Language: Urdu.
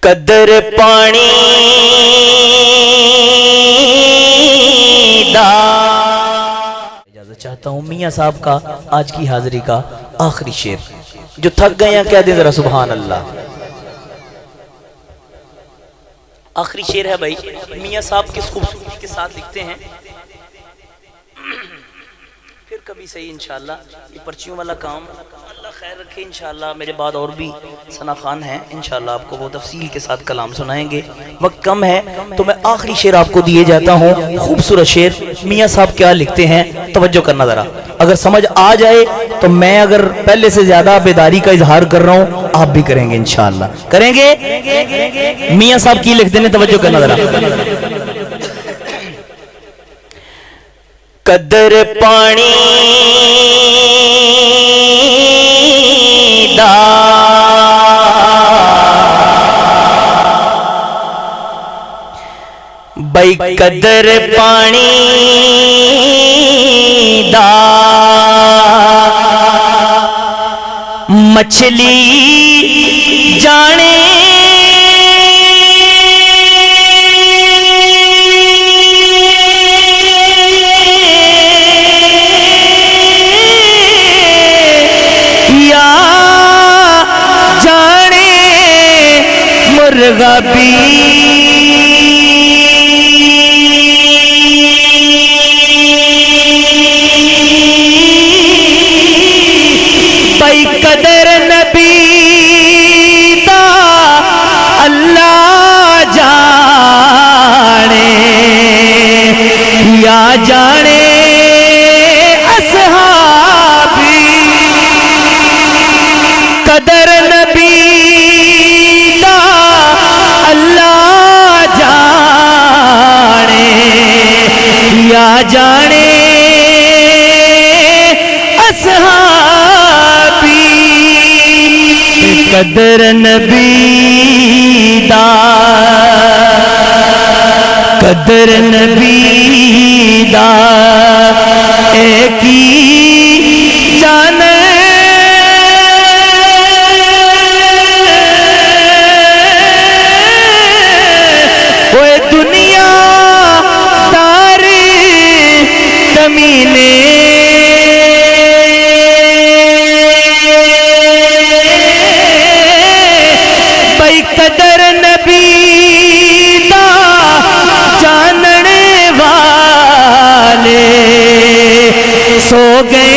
قدر پانی دا اجازت چاہتا ہوں میاں صاحب کا آج کی حاضری کا آخری شعر، جو تھک گئے ہیں کہہ دیں ذرا سبحان اللہ۔ آخری شعر ہے بھائی، میاں صاحب کس خوبصورتی کے ساتھ لکھتے ہیں، پھر کبھی صحیح انشاءاللہ یہ پرچیوں والا کام اللہ خیر رکھے، انشاءاللہ میرے بعد اور بھی ثنا خان ہیں، انشاءاللہ آپ کو وہ تفصیل کے ساتھ کلام سنائیں گے، وقت کم ہے تو میں آخری شعر آپ کو دیے جاتا ہوں۔ خوبصورت شعر، میاں صاحب کیا لکھتے ہیں توجہ کرنا ذرا، اگر سمجھ آ جائے تو میں اگر پہلے سے زیادہ بیداری کا اظہار کر رہا ہوں آپ بھی کریں گے انشاءاللہ، کریں گے۔ میاں صاحب کی لکھتے ہیں، توجہ کرنا ذرا۔ قدر پانی دا بھائی، قدر پانی دا مچھلی جانے مرغا بھی بھائی، قدر نبی دا اللہ جانے یا جانے اصحابی، قدر نبی اللہ جانے یا جانے اصحابی، قدر نبی دا، قدر نبی دا ایک ہی جانے دنیا داری زمینے بھائی، قدر نبی دا جاننے والے سو گئے